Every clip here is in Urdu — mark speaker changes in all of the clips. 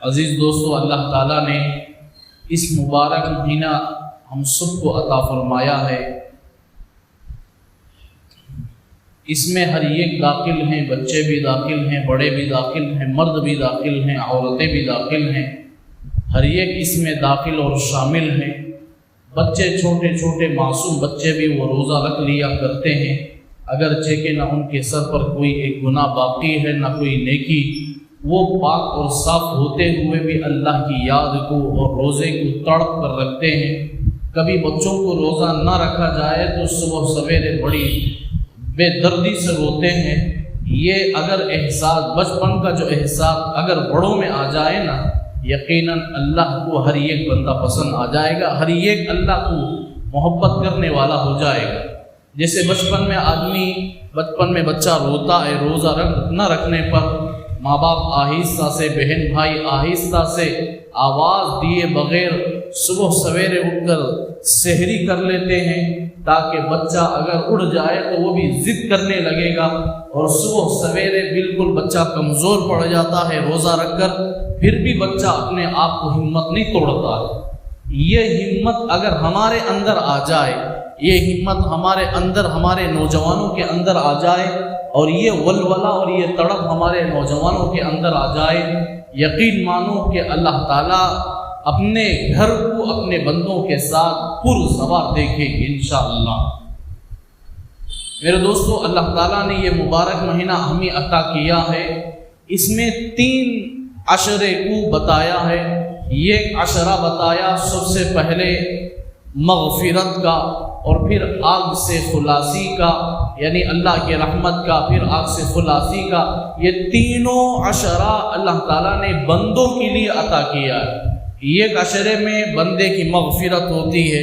Speaker 1: عزیز دوستو، اللہ تعالیٰ نے اس مبارک مہینہ ہم سب کو عطا فرمایا ہے۔ اس میں ہر ایک داخل ہیں، بچے بھی داخل ہیں، بڑے بھی داخل ہیں، مرد بھی داخل ہیں، عورتیں بھی داخل ہیں، ہر ایک اس میں داخل اور شامل ہیں۔ بچے چھوٹے چھوٹے معصوم بچے بھی وہ روزہ رکھ لیا کرتے ہیں، اگرچہ کہ نہ ان کے سر پر کوئی ایک گناہ باقی ہے نہ کوئی نیکی، وہ پاک اور صاف ہوتے ہوئے بھی اللہ کی یاد کو اور روزے کو تڑپ کر رکھتے ہیں۔ کبھی بچوں کو روزہ نہ رکھا جائے تو صبح سویرے بڑی بے دردی سے روتے ہیں۔ یہ اگر احساس، بچپن کا جو احساس اگر بڑوں میں آ جائے نا، یقیناً اللہ کو ہر ایک بندہ پسند آ جائے گا، ہر ایک اللہ کو محبت کرنے والا ہو جائے گا۔ جیسے بچپن میں بچہ روتا ہے، روزہ نہ رکھنے پر ماں باپ آہستہ سے، بہن بھائی آہستہ سے آواز دیے بغیر صبح سویرے اٹھ کر سحری کر لیتے ہیں، تاکہ بچہ اگر اڑ جائے تو وہ بھی ضد کرنے لگے گا، اور صبح سویرے بالکل بچہ کمزور پڑ جاتا ہے روزہ رکھ کر، پھر بھی بچہ اپنے آپ کو ہمت نہیں توڑتا ہے۔ یہ ہمت اگر ہمارے اندر آ جائے، یہ ہمت ہمارے اندر، ہمارے نوجوانوں کے اندر آ جائے، اور یہ ولولہ اور یہ تڑپ ہمارے نوجوانوں کے اندر آ جائے، یقین مانو کہ اللہ تعالیٰ اپنے گھر کو اپنے بندوں کے ساتھ پرسوار دیکھیں گے انشاءاللہ۔ میرے دوستو، اللہ تعالیٰ نے یہ مبارک مہینہ ہمیں عطا کیا ہے، اس میں 3 عشرے کو بتایا ہے۔ یہ عشرہ بتایا سب سے پہلے مغفرت کا، اور پھر آگ سے خلاصی کا، یعنی اللہ کی رحمت کا، پھر آگ سے خلاصی کا۔ یہ تینوں عشرہ اللہ تعالیٰ نے بندوں کے لیے عطا کیا ہے۔ ایک عشرے میں بندے کی مغفرت ہوتی ہے،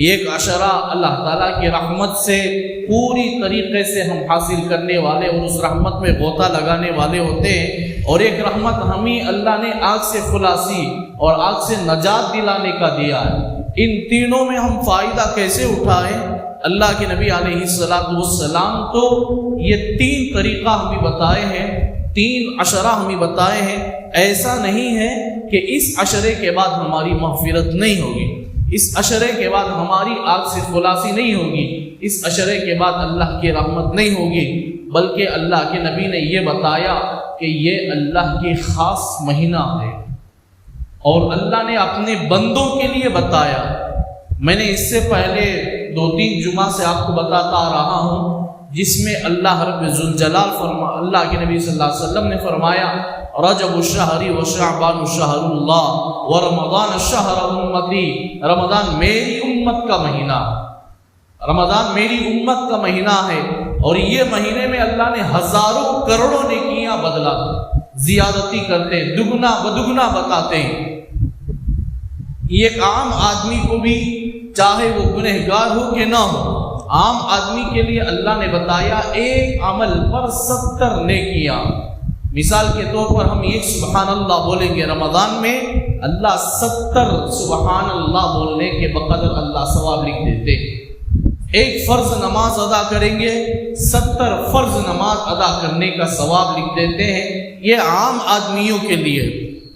Speaker 1: ایک عشرہ اللہ تعالیٰ کی رحمت سے پوری طریقے سے ہم حاصل کرنے والے اور اس رحمت میں غوطہ لگانے والے ہوتے ہیں، اور ایک رحمت ہمیں اللہ نے آگ سے خلاصی اور آگ سے نجات دلانے کا دیا ہے۔ ان تینوں میں ہم فائدہ کیسے اٹھائیں؟ اللہ کے نبی علیہ السلام تو یہ 3 طریقہ ہمیں بتائے ہیں، 3 عشرہ ہمیں بتائے ہیں۔ ایسا نہیں ہے کہ اس عشرے کے بعد ہماری مغفرت نہیں ہوگی، اس عشرے کے بعد ہماری آگ سے خلاصی نہیں ہوگی، اس عشرے کے بعد اللہ کی رحمت نہیں ہوگی، بلکہ اللہ کے نبی نے یہ بتایا کہ یہ اللہ کی خاص مہینہ ہے، اور اللہ نے اپنے بندوں کے لیے بتایا۔ میں نے اس سے پہلے 2-3 جمعہ سے آپ کو بتاتا آ رہا ہوں، جس میں اللہ رب ذوالجلال اللہ کے نبی صلی اللہ علیہ وسلم نے فرمایا، رجب الشہر و شعبان شہر اللہ و رمضان شہر امتی، رمضان میری امت کا مہینہ، رمضان میری امت کا مہینہ ہے، اور یہ مہینے میں اللہ نے ہزاروں کروڑوں نیکیاں بدلا، زیادتی کرتے، دگنا بدگنا بتاتے ہیں۔ ایک عام آدمی کو بھی، چاہے وہ گنہگار ہو کہ نہ ہو، عام آدمی کے لیے اللہ نے بتایا ایک عمل پر 70 نیکیاں۔ مثال کے طور پر ہم ایک سبحان اللہ بولیں گے رمضان میں، اللہ 70 سبحان اللہ بولنے کے بقدر اللہ ثواب لکھ دیتے ہیں۔ ایک فرض نماز ادا کریں گے، 70 فرض نماز ادا کرنے کا ثواب لکھ دیتے ہیں۔ یہ عام آدمیوں کے لیے،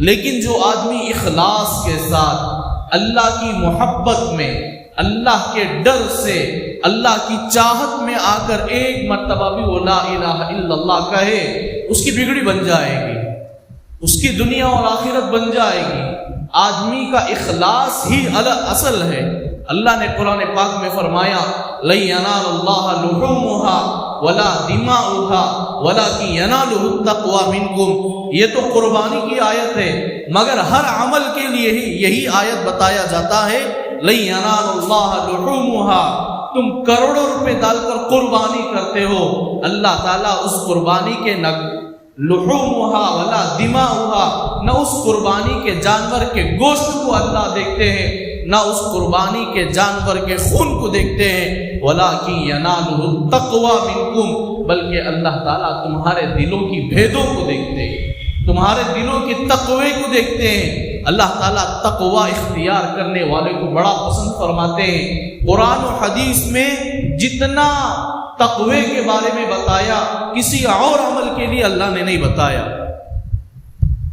Speaker 1: لیکن جو آدمی اخلاص کے ساتھ اللہ کی محبت میں، اللہ کے ڈر سے، اللہ کی چاہت میں آ کر ایک مرتبہ بھی وہ لا الہ الا اللہ کہے، اس کی بگڑی بن جائے گی، اس کی دنیا اور آخرت بن جائے گی۔ آدمی کا اخلاص ہی اصل ہے۔ اللہ نے قرآن پاک میں فرمایا، لَن يَنَالَ اللَّهَ لُحُومُهَا وَلَا دِمَاؤُهَا وَلَكِن يَنَالُهُ التَّقْوَى مِنكُمْ۔ یہ تو قربانی کی آیت ہے، مگر ہر عمل کے لیے ہی یہی آیت بتایا جاتا ہے، لَن يَنَالَ اللَّهَ لُحُومُهَا۔ تم کروڑوں روپے ڈال کر قربانی کرتے ہو، اللہ تعالیٰ اس قربانی کے لحومها ولا دماؤها، نہ اس قربانی کے جانور کے گوشت کو اللہ دیکھتے ہیں، نہ اس قربانی کے جانور کے خون کو دیکھتے ہیں، وَلَكِن يَنَالُهُ التَّقْوَى مِنكُمْ، بلکہ اللہ تعالیٰ تمہارے دلوں کی بھیدوں کو دیکھتے ہیں، تمہارے دلوں کی تقوی کو دیکھتے ہیں۔ اللہ تعالیٰ تقوی اختیار کرنے والے کو بڑا پسند فرماتے ہیں۔ قرآن و حدیث میں جتنا تقوی کے بارے میں بتایا، کسی اور عمل کے لیے اللہ نے نہیں بتایا۔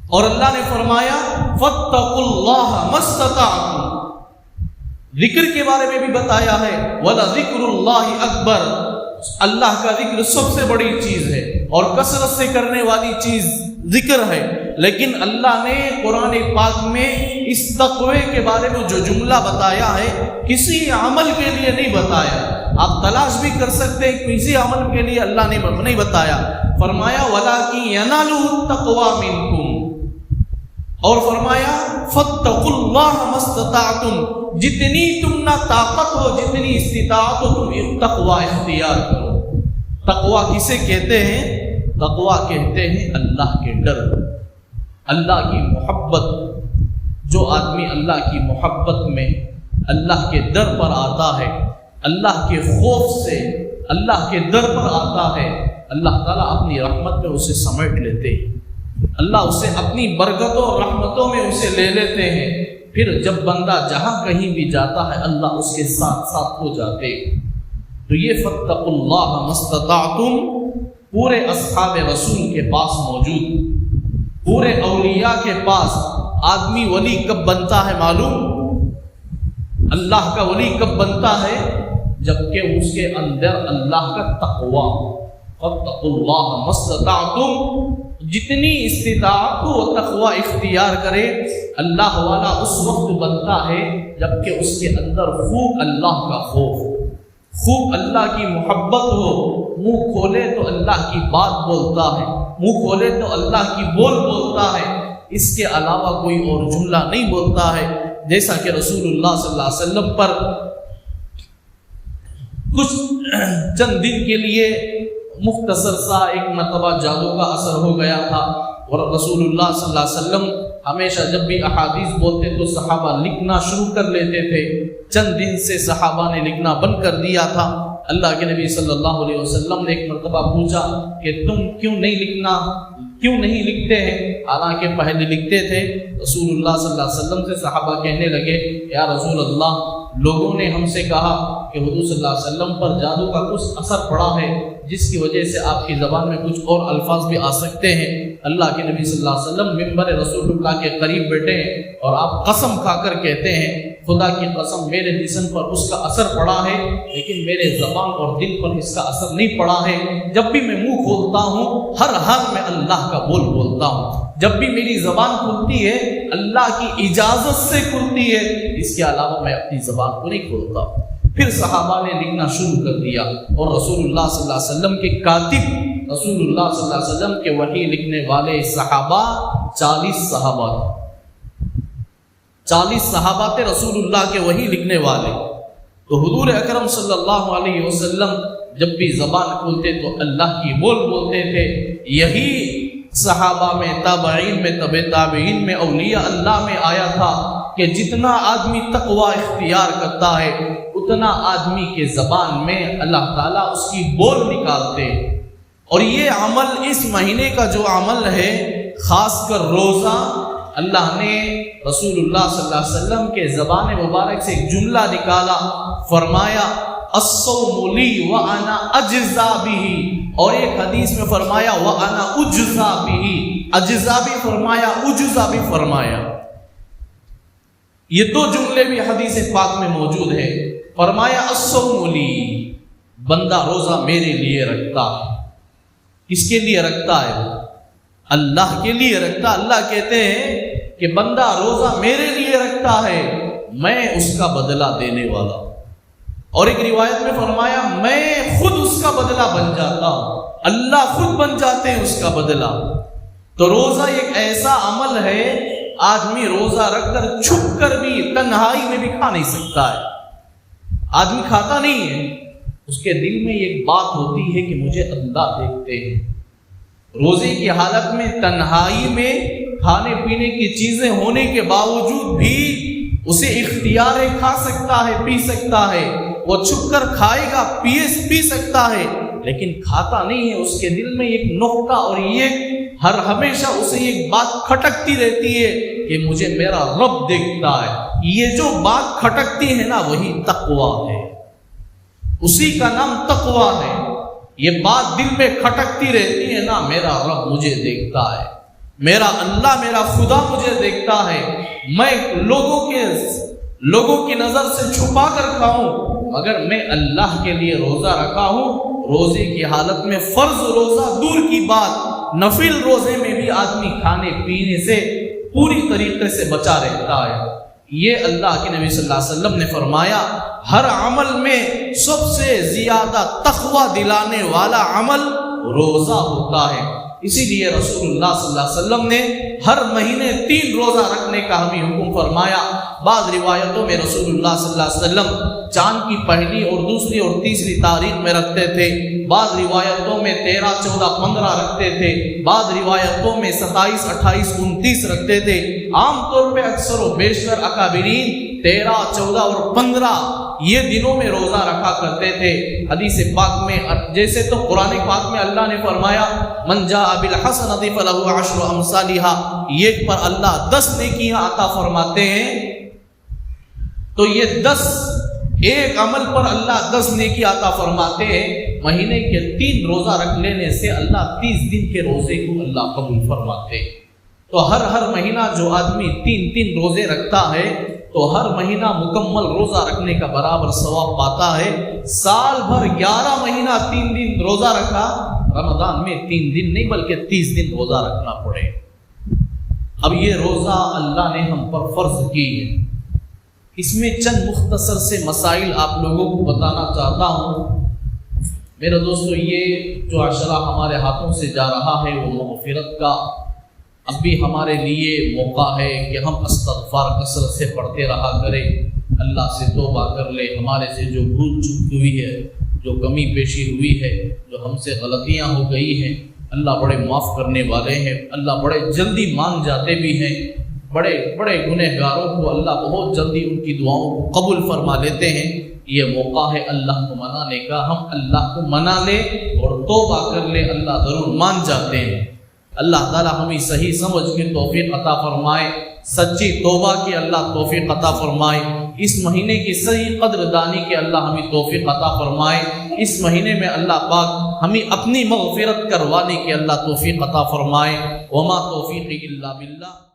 Speaker 1: اور اللہ نے فرمایا فاتقوا اللہ ما استطعتم، ذکر کے بارے میں بھی بتایا ہے وَلَذِكْرُ اللَّهِ أَكْبَرُ، اللہ کا ذکر سب سے بڑی چیز ہے اور کثرت سے کرنے والی چیز ذکر ہے۔ لیکن اللہ نے قرآن پاک میں اس تقوی کے بارے میں جو جملہ بتایا ہے کسی عمل کے لیے نہیں بتایا۔ آپ تلاش بھی کر سکتے ہیں، کسی عمل کے لیے اللہ نے نہیں بتایا۔ فرمایا وَلَٰكِن يَنَالُهُ التَّقْوَىٰ مِنكُمْ، اور فرمایا فَاتَّقُوا اللَّهَ مَا اسْتَطَعْتُمْ، جتنی تم نہ طاقت ہو، جتنی استطاعت ہو، تم تقوی اختیار کرو۔ تقوی کسے کہتے ہیں؟ تقوی کہتے ہیں اللہ کے ڈر، اللہ کی محبت۔ جو آدمی اللہ کی محبت میں اللہ کے در پر آتا ہے، اللہ کے خوف سے اللہ کے در پر آتا ہے، اللہ تعالیٰ اپنی رحمت میں اسے سمیٹ لیتے ہیں، اللہ اسے اپنی برکتوں اور رحمتوں میں اسے لے لیتے ہیں۔ پھر جب بندہ جہاں کہیں بھی جاتا ہے اللہ اس کے ساتھ ساتھ ہو جاتے۔ تو یہ فاتقوا اللہ ما استطعتم پورے اصحاب رسول کے پاس موجود، پورے اولیاء کے پاس۔ آدمی ولی کب بنتا ہے معلوم؟ اللہ کا ولی کب بنتا ہے؟ جبکہ اس کے اندر اللہ کا تقوی۔ فاتقوا اللہ ما استطعتم، جتنی استطاعت کو تقوی اختیار کرے۔ اللہ والا اس وقت بنتا ہے جبکہ اس کے اندر خوب اللہ کا خوف، خوب اللہ کی محبت ہو۔ منہ کھولے تو اللہ کی بات بولتا ہے، منہ کھولے تو اللہ کی بول بولتا ہے، اس کے علاوہ کوئی اور جملہ نہیں بولتا ہے۔ جیسا کہ رسول اللہ صلی اللہ علیہ وسلم پر کچھ چند دن کے لیے مختصر سا ایک مرتبہ جادو کا اثر ہو گیا تھا، اور رسول اللہ صلی اللہ علیہ وسلم ہمیشہ جب بھی احادیث بولتے تو صحابہ لکھنا شروع کر لیتے تھے۔ چند دن سے صحابہ نے لکھنا بند کر دیا تھا۔ اللہ کے نبی صلی اللہ علیہ وسلم نے ایک مرتبہ پوچھا کہ تم کیوں نہیں لکھتے ہیں؟ حالانکہ پہلے لکھتے تھے۔ رسول اللہ صلی اللہ علیہ وسلم سے صحابہ کہنے لگے یا رسول اللہ، لوگوں نے ہم سے کہا کہ حضور صلی اللہ علیہ وسلم پر جادو کا کچھ اثر پڑا ہے جس کی وجہ سے آپ کی زبان میں کچھ اور الفاظ بھی آ سکتے ہیں۔ اللہ کے نبی صلی اللہ علیہ وسلم ممبر رسول اللہ کے قریب بیٹھے ہیں اور آپ قسم کھا کر کہتے ہیں خدا کی قسم میرے جسم پر اس کا اثر پڑا ہے لیکن میرے زبان اور دل پر اس کا اثر نہیں پڑا ہے۔ جب بھی میں منہ کھولتا ہوں ہر حال میں اللہ کا بول بولتا ہوں، جب بھی میری زبان کھلتی ہے اللہ کی اجازت سے کھلتی ہے، اس کے علاوہ میں اپنی زبان کو نہیں کھولتا۔ پھر صحابہ نے لکھنا شروع کر دیا، اور رسول اللہ صلی اللہ علیہ وسلم کے کاتب، رسول اللہ صلی اللہ علیہ وسلم کے وحی لکھنے والے صحابہ 40 صحابہ تھے، 40 صحابہ تھے رسول اللہ کے وحی لکھنے والے۔ تو حضور اکرم صلی اللہ علیہ وسلم جب بھی زبان کھولتے تو اللہ کی بول بولتے تھے۔ یہی صحابہ میں، تابعین میں، تبع تابعین میں، اولیاء اللہ میں آیا تھا کہ جتنا آدمی تقوی اختیار کرتا ہے اتنا آدمی کے زبان میں اللہ تعالیٰ اس کی بول نکالتے۔ اور یہ عمل اس مہینے کا جو عمل ہے خاص کر روزہ، اللہ نے رسول اللہ صلی اللہ علیہ وسلم کے زبان مبارک سے ایک جملہ نکالا، فرمایا الصوم لی وانا اجزا بہ، اور ایک حدیث میں فرمایا وانا اجزا بہ، اجزا بھی فرمایا اجزا بھی فرمایا۔ یہ دو جملے بھی حدیث پاک میں موجود ہے۔ فرمایا الصوم لی، بندہ روزہ میرے لیے رکھتا ہے۔ کس کے لیے رکھتا ہے؟ اللہ کے لیے رکھتا۔ اللہ کہتے ہیں کہ بندہ روزہ میرے لیے رکھتا ہے، میں اس کا بدلہ دینے والا۔ اور ایک روایت میں فرمایا میں خود اس کا بدلہ بن جاتا ہوں، اللہ خود بن جاتے ہیں اس کا بدلہ۔ تو روزہ ایک ایسا عمل ہے آدمی روزہ رکھ کر چھپ کر بھی تنہائی میں بھی کھا نہیں سکتا ہے۔ آدمی کھاتا نہیں ہے، اس کے دل میں ایک بات ہوتی ہے کہ مجھے اللہ دیکھتے ہیں۔ روزے کی حالت میں تنہائی میں کھانے پینے کی چیزیں ہونے کے باوجود بھی اسے اختیار ہے، کھا سکتا ہے، پی سکتا ہے، وہ چھپ کر کھائے گا، پی سکتا ہے، لیکن کھاتا نہیں ہے۔ اس کے دل میں ایک نقطہ اور یہ ہر ہمیشہ اسے ایک بات کھٹکتی رہتی ہے کہ مجھے میرا رب دیکھتا ہے۔ یہ جو بات کھٹکتی ہے نا وہی تقویٰ ہے، اسی کا نام تقویٰ ہے۔ یہ بات دل میں کھٹکتی رہتی ہے نا، میرا رب مجھے دیکھتا ہے، میرا اللہ میرا خدا مجھے دیکھتا ہے، میں لوگوں کی نظر سے چھپا کر کھاؤں، اگر میں اللہ کے لیے روزہ رکھا ہوں، روزے کی حالت میں فرض روزہ دور کی بات، نفل روزے میں بھی آدمی کھانے پینے سے پوری طریقے سے بچا رہتا ہے۔ یہ اللہ کے نبی صلی اللہ علیہ وسلم نے فرمایا ہر عمل میں سب سے زیادہ تقوی دلانے والا عمل روزہ ہوتا ہے۔ اسی لیے رسول اللہ صلی اللہ علیہ وسلم نے ہر مہینے 3 روزہ رکھنے کا ہمیں حکم فرمایا۔ بعض روایتوں میں رسول اللہ صلی اللہ علیہ وسلم چاند کی پہلی اور دوسری اور تیسری تاریخ میں رکھتے تھے، بعض روایتوں میں 13، 14، 15 رکھتے تھے، بعض روایتوں میں 27، 28، 29 رکھتے تھے۔ عام طور پہ اکثر و بیشتر اکابرین 13، 14 اور 15 یہ دنوں میں روزہ رکھا کرتے تھے۔ حدیث پاک میں جیسے تو قرآن پاک میں اللہ نے فرمایا من جاء بالحسنۃ فلہ عشر امثالھا، ایک پر اللہ 10 نیکیاں عطا فرماتے ہیں، تو یہ 10 ایک عمل پر اللہ 10 نیکی عطا فرماتے ہیں۔ مہینے کے 3 روزہ رکھ لینے سے اللہ 30 دن کے روزے کو اللہ قبول فرماتے ہیں۔ تو ہر مہینہ جو آدمی 3 روزے رکھتا ہے تو ہر مہینہ مکمل روزہ رکھنے کا برابر ثواب پاتا ہے۔ سال بھر 11 مہینہ 3 دن روزہ رکھا، رمضان میں 3 دن نہیں بلکہ 30 دن روزہ رکھنا پڑے۔ اب یہ روزہ اللہ نے ہم پر فرض کی ہے، اس میں چند مختصر سے مسائل آپ لوگوں کو بتانا چاہتا ہوں۔ میرے دوستو، یہ جو عشرہ ہمارے ہاتھوں سے جا رہا ہے وہ مغفرت کا اب بھی ہمارے لیے موقع ہے کہ ہم استغفار کثرت سے پڑھتے رہا کریں، اللہ سے توبہ کر لے، ہمارے سے جو بھول چوک ہوئی ہے، جو کمی بیشی ہوئی ہے، جو ہم سے غلطیاں ہو گئی ہیں، اللہ بڑے معاف کرنے والے ہیں، اللہ بڑے جلدی مان جاتے بھی ہیں۔ بڑے بڑے گنہگاروں کو اللہ بہت جلدی ان کی دعاؤں کو قبول فرما لیتے ہیں۔ یہ موقع ہے اللہ کو منانے کا، ہم اللہ کو منا لیں اور توبہ کر لیں، اللہ ضرور مان جاتے ہیں۔ اللہ تعالیٰ ہمیں صحیح سمجھ کے توفیق عطا فرمائے، سچی توبہ کی اللہ توفیق عطا فرمائے، اس مہینے کی صحیح قدر دانی کے اللہ ہمیں توفیق عطا فرمائے، اس مہینے میں اللہ پاک ہمیں اپنی مغفرت کروانے کے اللہ توفیق عطا فرمائے۔ وما توفیقی الا باللہ۔